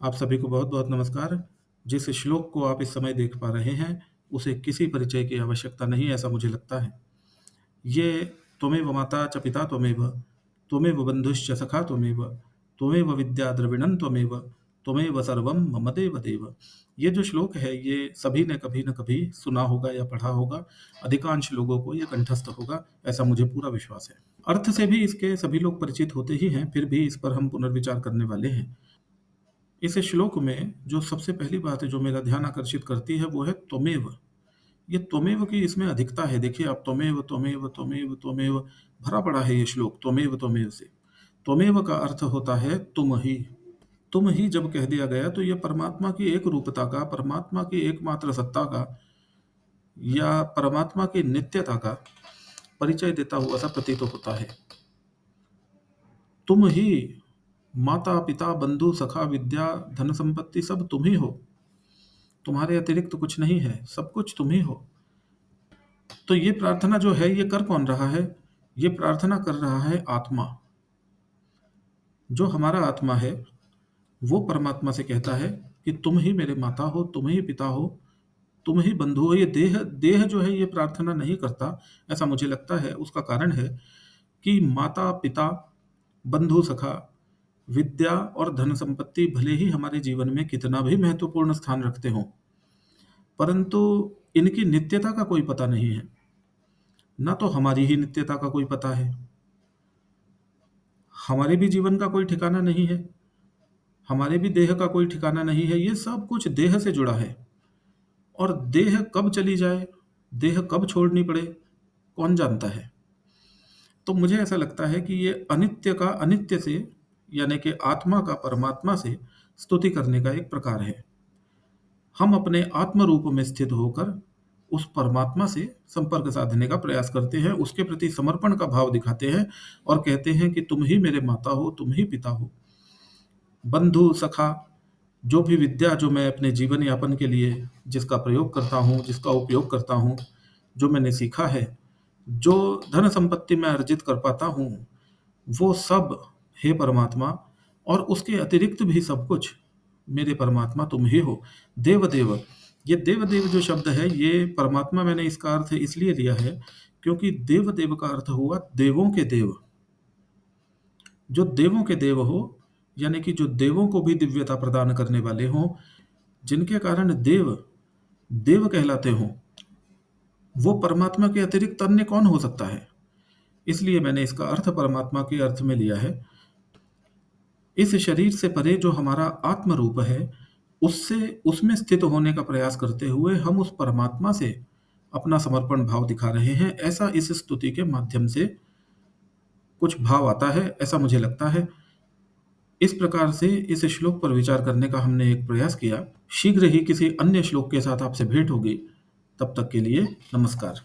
आप सभी को बहुत-बहुत नमस्कार। जिस श्लोक को आप इस समय देख पा रहे हैं, उसे किसी परिचय की आवश्यकता नहीं, ऐसा मुझे लगता है। ये त्वमेव माता च पिता त्वमेव बन्धुश्च सखा त्वमेव विद्या द्रविणं त्वमेव सर्वं मम देव देव। ये जो श्लोक है, ये सभी ने कभी न कभी सुना होगा या पढ़ा होगा। अधिकांश लोगों को ये कंठस्थ होगा, ऐसा मुझे पूरा विश्वास है। अर्थ से भी इसके सभी लोग परिचित होते ही हैं, फिर भी इस पर हम पुनर्विचार करने वाले हैं। इस श्लोक में जो सबसे पहली बात है जो मेरा ध्यान आकर्षित करती है वो है त्वमेव। ये त्वमेव की इसमें अधिकता है। देखिए आप त्वमेव त्वमेव त्वमेव त्वमेव भरा पड़ा है ये श्लोक त्वमेव त्वमेव से। त्वमेव का अर्थ होता है तुम ही। तुम ही जब कह दिया गया तो ये परमात्मा की एक रूपता का, परमात्मा की एकमात्र सत्ता का या परमात्मा की नित्यता का परिचय देता हुआ सा प्रतीत होता है। तुम ही माता पिता बंधु सखा विद्या धन संपत्ति सब तुम ही हो। तुम्हारे अतिरिक्त कुछ नहीं है, सब कुछ तुम ही हो। तो ये प्रार्थना जो है ये कर कौन रहा है? ये प्रार्थना कर रहा है आत्मा। जो हमारा आत्मा है वो परमात्मा से कहता है कि तुम ही मेरे माता हो, तुम ही पिता हो, तुम ही बंधु हो। ये देह देह जो है ये प्रार्थना नहीं करता, ऐसा मुझे लगता है। उसका कारण है कि माता पिता बंधु सखा विद्या और धन संपत्ति भले ही हमारे जीवन में कितना भी महत्वपूर्ण स्थान रखते हों, परंतु इनकी नित्यता का कोई पता नहीं है। ना तो हमारी ही नित्यता का कोई पता है, हमारे भी जीवन का कोई ठिकाना नहीं है, हमारे भी देह का कोई ठिकाना नहीं है। ये सब कुछ देह से जुड़ा है और देह कब चली जाए, देह कब छोड़नी पड़े, कौन जानता है। तो मुझे ऐसा लगता है कि ये अनित्य का अनित्य से, यानी कि आत्मा का परमात्मा से स्तुति करने का एक प्रकार है। हम अपने आत्म रूप में स्थित होकर उस परमात्मा से संपर्क साधने का प्रयास करते हैं, उसके प्रति समर्पण का भाव दिखाते हैं और कहते हैं कि तुम ही मेरे माता हो, तुम ही पिता हो। बंधु सखा, जो भी विद्या जो मैं अपने जीवन यापन के लिए जिसका प्रयोग करता हूँ, जिसका उपयोग करता हूँ, जो मैंने सीखा है, जो धन संपत्ति मैं अर्जित कर पाता हूँ, वो सब हे परमात्मा, और उसके अतिरिक्त भी सब कुछ मेरे परमात्मा तुम ही हो। देव देव, ये देव देव जो शब्द है ये परमात्मा मैंने इसका अर्थ इसलिए लिया है क्योंकि देव देव का अर्थ हुआ देवों के देव। जो देवों के देव हो, यानी कि जो देवों को भी दिव्यता प्रदान करने वाले हों, जिनके कारण देव देव कहलाते हों, वो परमात्मा के अतिरिक्त अन्य कौन हो सकता है। इसलिए मैंने इसका अर्थ परमात्मा के अर्थ में लिया है। इस शरीर से परे जो हमारा आत्म रूप है, उससे उसमें स्थित होने का प्रयास करते हुए हम उस परमात्मा से अपना समर्पण भाव दिखा रहे हैं। ऐसा इस स्तुति के माध्यम से कुछ भाव आता है, ऐसा मुझे लगता है। इस प्रकार से इस श्लोक पर विचार करने का हमने एक प्रयास किया। शीघ्र ही किसी अन्य श्लोक के साथ आपसे भेंट होगी। तब तक के लिए नमस्कार।